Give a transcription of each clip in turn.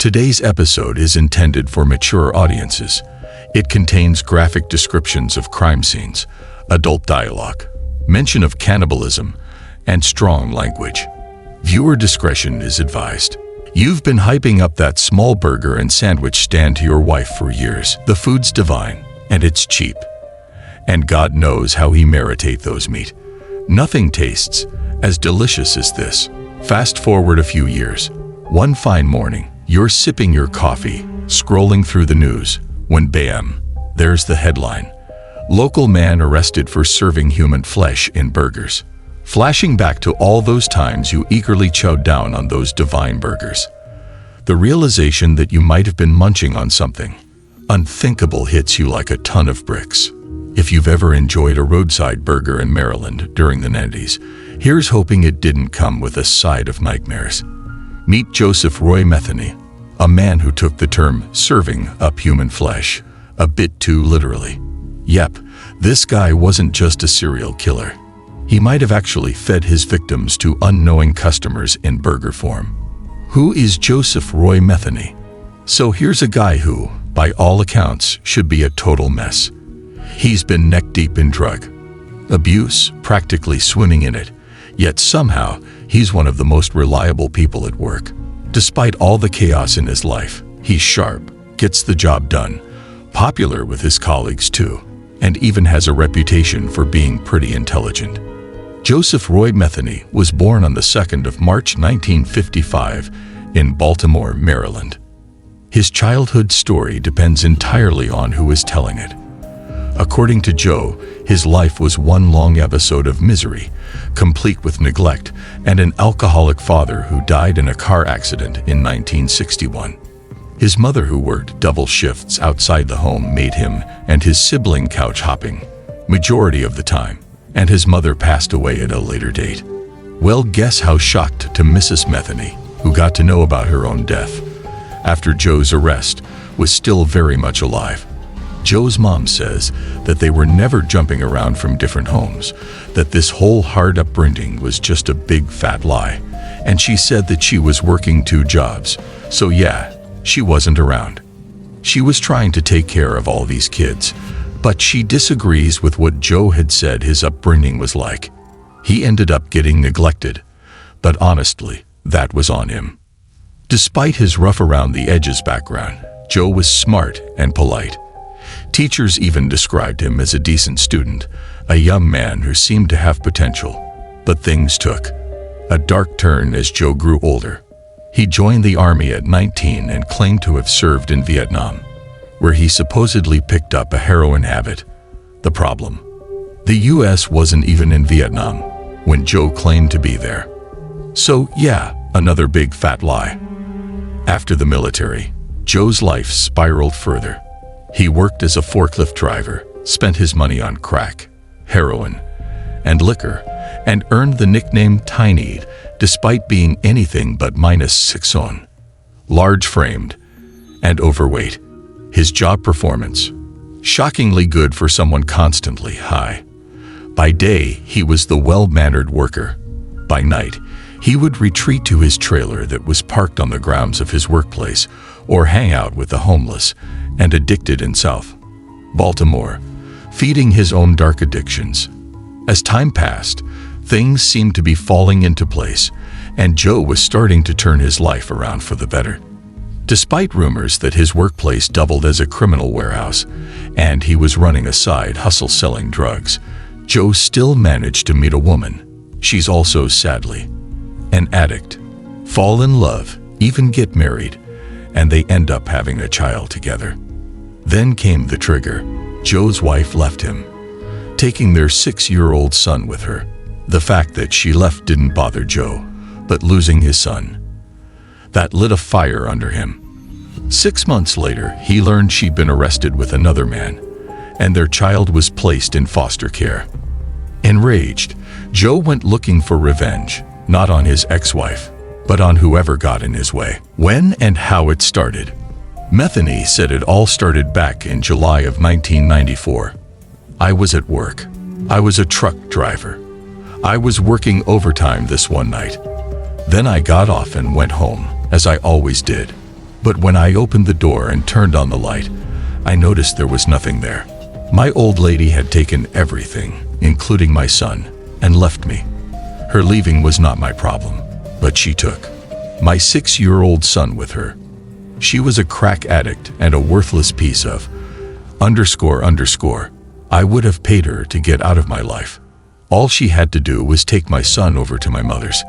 Today's episode is intended for mature audiences. It contains graphic descriptions of crime scenes, adult dialogue, mention of cannibalism, and strong language. Viewer discretion is advised. You've been hyping up that small burger and sandwich stand to your wife for years. The food's divine, and it's cheap. And God knows how he maritate those meat. Nothing tastes as delicious as this. Fast forward a few years. One fine morning, you're sipping your coffee, scrolling through the news, when bam, there's the headline. Local man arrested for serving human flesh in burgers. Flashing back to all those times you eagerly chowed down on those divine burgers. The realization that you might have been munching on something unthinkable hits you like a ton of bricks. If you've ever enjoyed a roadside burger in Maryland during the 90s, here's hoping it didn't come with a side of nightmares. Meet Joseph Roy Metheny, a man who took the term serving up human flesh a bit too literally. Yep, this guy wasn't just a serial killer. He might have actually fed his victims to unknowing customers in burger form. Who is Joseph Roy Metheny? So here's a guy who, by all accounts, should be a total mess. He's been neck-deep in drug abuse, practically swimming in it, yet somehow he's one of the most reliable people at work. Despite all the chaos in his life, he's sharp, gets the job done, popular with his colleagues too, and even has a reputation for being pretty intelligent. Joseph Roy Metheny was born on the 2nd of March 1955 in Baltimore, Maryland. His childhood story depends entirely on who is telling it. According to Joe, his life was one long episode of misery, complete with neglect and an alcoholic father who died in a car accident in 1961. His mother, who worked double shifts outside the home, made him and his sibling couch hopping majority of the time, and his mother passed away at a later date. Well, guess how shocked to Mrs. Metheny, who got to know about her own death after Joe's arrest, was still very much alive. Joe's mom says that they were never jumping around from different homes, that this whole hard upbringing was just a big fat lie, and she said that she was working 2 jobs, so yeah, she wasn't around. She was trying to take care of all these kids, but she disagrees with what Joe had said his upbringing was like. He ended up getting neglected, but honestly, that was on him. Despite his rough around the edges background, Joe was smart and polite. Teachers even described him as a decent student, a young man who seemed to have potential. But things took a dark turn as Joe grew older. He joined the army at 19 and claimed to have served in Vietnam, where he supposedly picked up a heroin habit. The problem: the US wasn't even in Vietnam when Joe claimed to be there. So yeah, another big fat lie. After the military, Joe's life spiraled further. He worked as a forklift driver, spent his money on crack, heroin, and liquor, and earned the nickname Tiny despite being anything but -6 on. Large-framed and overweight. His job performance, shockingly good for someone constantly high. By day, he was the well-mannered worker. By night, he would retreat to his trailer that was parked on the grounds of his workplace or hang out with the homeless and addicted in South Baltimore, feeding his own dark addictions. As time passed, things seemed to be falling into place, and Joe was starting to turn his life around for the better. Despite rumors that his workplace doubled as a criminal warehouse and he was running a side hustle selling drugs, Joe still managed to meet a woman. She's also, sadly, an addict. Fall in love, even get married, and they end up having a child together. Then came the trigger. Joe's wife left him, taking their 6-year-old son with her. The fact that she left didn't bother Joe, but losing his son, that lit a fire under him. 6 months later, he learned she'd been arrested with another man, and their child was placed in foster care. Enraged, Joe went looking for revenge, not on his ex-wife, but on whoever got in his way. When and how it started. Metheny said it all started back in July of 1994. I was at work. I was a truck driver. I was working overtime this one night. Then I got off and went home, as I always did. But when I opened the door and turned on the light, I noticed there was nothing there. My old lady had taken everything, including my son, and left me. Her leaving was not my problem, but she took my 6-year-old son with her. She was a crack addict and a worthless piece of ... I would have paid her to get out of my life. All she had to do was take my son over to my mother's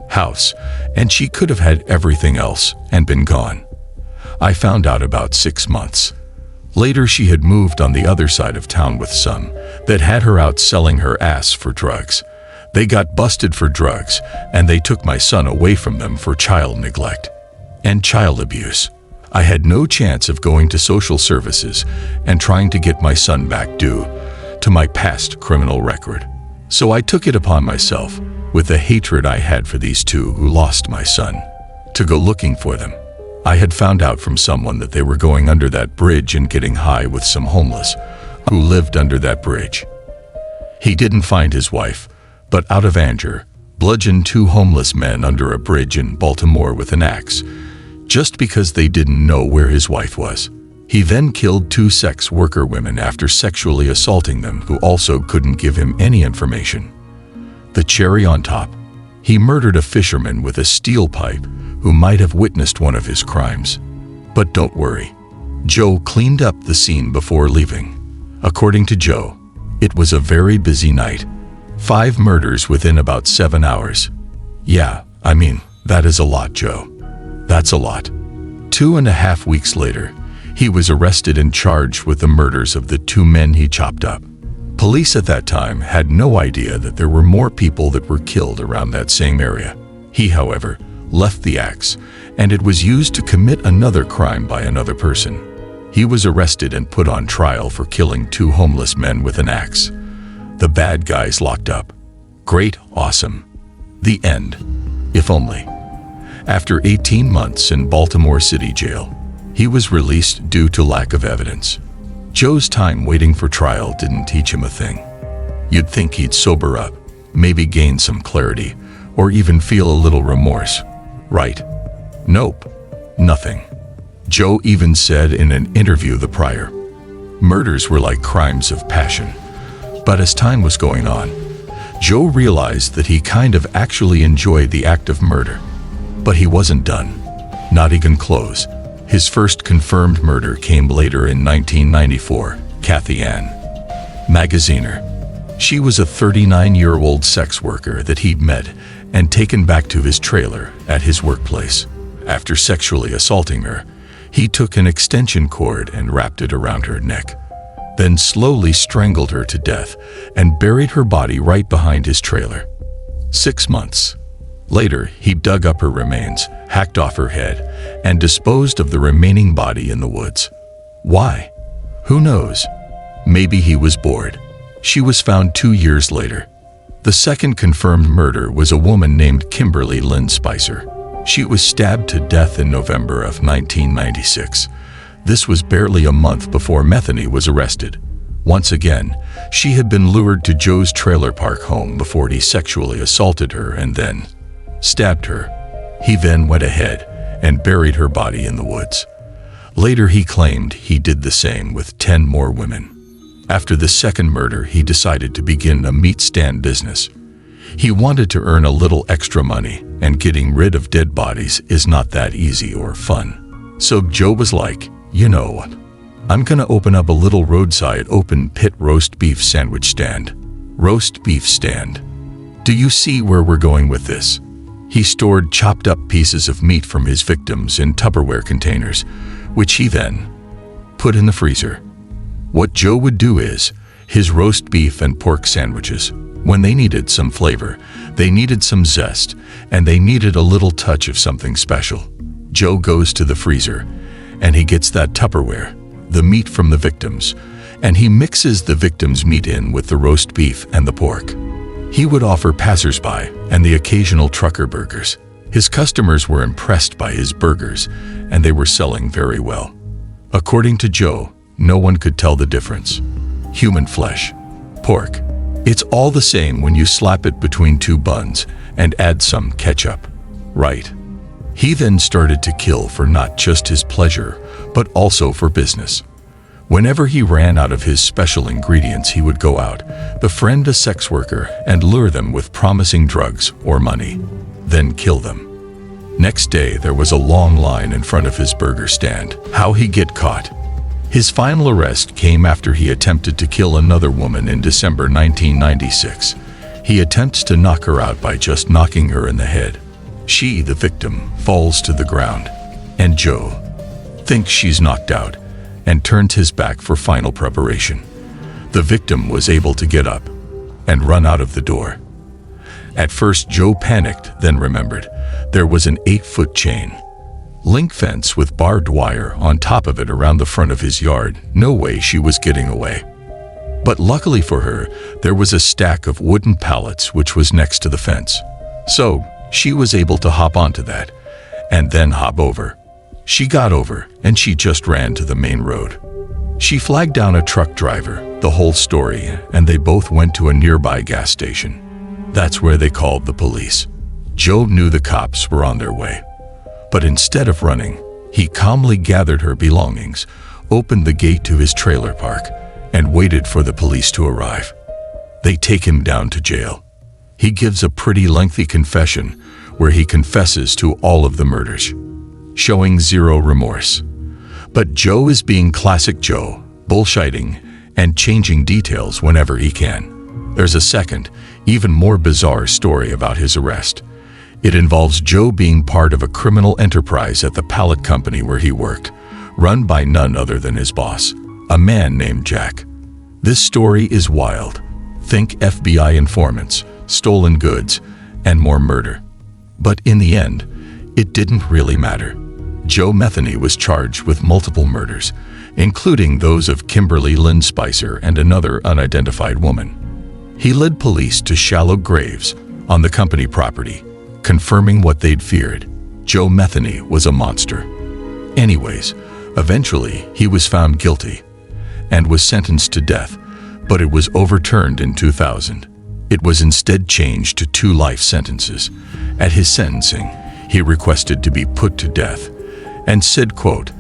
house, and she could have had everything else and been gone. I found out about 6 months later she had moved on the other side of town with some that had her out selling her ass for drugs. They got busted for drugs, and they took my son away from them for child neglect and child abuse. I had no chance of going to social services and trying to get my son back due to my past criminal record. So I took it upon myself, with the hatred I had for these two who lost my son, to go looking for them. I had found out from someone that they were going under that bridge and getting high with some homeless who lived under that bridge. He didn't find his wife, but out of anger, bludgeoned 2 homeless men under a bridge in Baltimore with an axe, just because they didn't know where his wife was. He then killed 2 sex worker women after sexually assaulting them, who also couldn't give him any information. The cherry on top, he murdered a fisherman with a steel pipe who might have witnessed one of his crimes. But don't worry, Joe cleaned up the scene before leaving. According to Joe, it was a very busy night. 5 murders within about 7 hours. Yeah, I mean, that is a lot, Joe. That's a lot. 2.5 weeks later, he was arrested and charged with the murders of the 2 men he chopped up. Police at that time had no idea that there were more people that were killed around that same area. He, however, left the axe, and it was used to commit another crime by another person. He was arrested and put on trial for killing 2 homeless men with an axe. The bad guys locked up. Great, awesome. The end. If only. After 18 months in Baltimore City Jail, he was released due to lack of evidence. Joe's time waiting for trial didn't teach him a thing. You'd think he'd sober up, maybe gain some clarity, or even feel a little remorse. Right? Nope. Nothing. Joe even said in an interview the prior murders were like crimes of passion. But as time was going on, Joe realized that he kind of actually enjoyed the act of murder. But he wasn't done. Not even close. His first confirmed murder came later in 1994, Kathy Ann Magaziner. She was a 39-year-old sex worker that he'd met and taken back to his trailer at his workplace. After sexually assaulting her, he took an extension cord and wrapped it around her neck, then slowly strangled her to death and buried her body right behind his trailer. 6 months later, he dug up her remains, hacked off her head, and disposed of the remaining body in the woods. Why? Who knows? Maybe he was bored. She was found 2 years later. The second confirmed murder was a woman named Kimberly Lynn Spicer. She was stabbed to death in November of 1996. This was barely a month before Metheny was arrested. Once again, she had been lured to Joe's trailer park home before he sexually assaulted her and then stabbed her. He then went ahead and buried her body in the woods. Later, he claimed he did the same with 10 more women. After the second murder, he decided to begin a meat stand business. He wanted to earn a little extra money, and getting rid of dead bodies is not that easy or fun. So Joe was like, you know what? I'm gonna open up a little roadside open pit roast beef sandwich stand. Roast beef stand. Do you see where we're going with this? He stored chopped up pieces of meat from his victims in Tupperware containers, which he then put in the freezer. What Joe would do is, his roast beef and pork sandwiches, when they needed some flavor, they needed some zest, and they needed a little touch of something special, Joe goes to the freezer, and he gets that Tupperware, the meat from the victims, and he mixes the victims' meat in with the roast beef and the pork. He would offer passersby and the occasional trucker burgers. His customers were impressed by his burgers, and they were selling very well. According to Joe, no one could tell the difference. Human flesh, pork, it's all the same when you slap it between 2 buns and add some ketchup, right? He then started to kill for not just his pleasure, but also for business. Whenever he ran out of his special ingredients, he would go out, befriend a sex worker, and lure them with promising drugs or money, then kill them. Next day, there was a long line in front of his burger stand. How he get caught? His final arrest came after he attempted to kill another woman in December 1996. He attempts to knock her out by just knocking her in the head. She, the victim, falls to the ground, and Joe thinks she's knocked out and turns his back for final preparation. The victim was able to get up and run out of the door. At first, Joe panicked, then remembered there was an 8-foot chain link fence with barbed wire on top of it around the front of his yard. No way she was getting away. But luckily for her, there was a stack of wooden pallets which was next to the fence. So she was able to hop onto that and then hop over. She got over and she just ran to the main road. She flagged down a truck driver, the whole story, and they both went to a nearby gas station. That's where they called the police. Joe knew the cops were on their way. But instead of running, he calmly gathered her belongings, opened the gate to his trailer park, and waited for the police to arrive. They take him down to jail. He gives a pretty lengthy confession where he confesses to all of the murders, showing zero remorse. But Joe is being classic Joe, bullshitting and changing details whenever he can. There's a second, even more bizarre story about his arrest. It involves Joe being part of a criminal enterprise at the pallet company where he worked, run by none other than his boss, a man named Jack. This story is wild. Think FBI informants, stolen goods, and more murder. But in the end, it didn't really matter. Joe Metheny was charged with multiple murders, including those of Kimberly Lynn Spicer and another unidentified woman. He led police to shallow graves on the company property, confirming what they'd feared. Joe Metheny was a monster. Anyways, eventually he was found guilty and was sentenced to death, but it was overturned in 2000. It was instead changed to 2 life sentences. At his sentencing, he requested to be put to death and said, quote,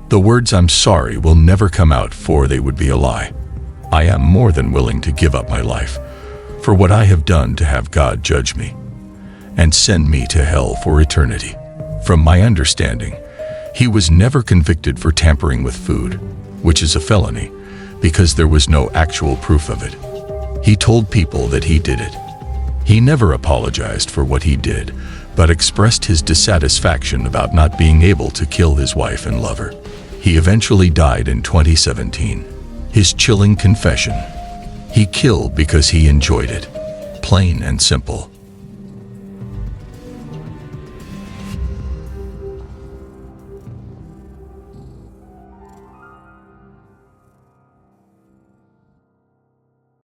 "The words 'I'm sorry' will never come out, for they would be a lie. I am more than willing to give up my life for what I have done to have God judge me and send me to hell for eternity." From my understanding, he was never convicted for tampering with food, which is a felony, because there was no actual proof of it. He told people that he did it. He never apologized for what he did, but expressed his dissatisfaction about not being able to kill his wife and lover. He eventually died in 2017. His chilling confession: he killed because he enjoyed it. Plain and simple.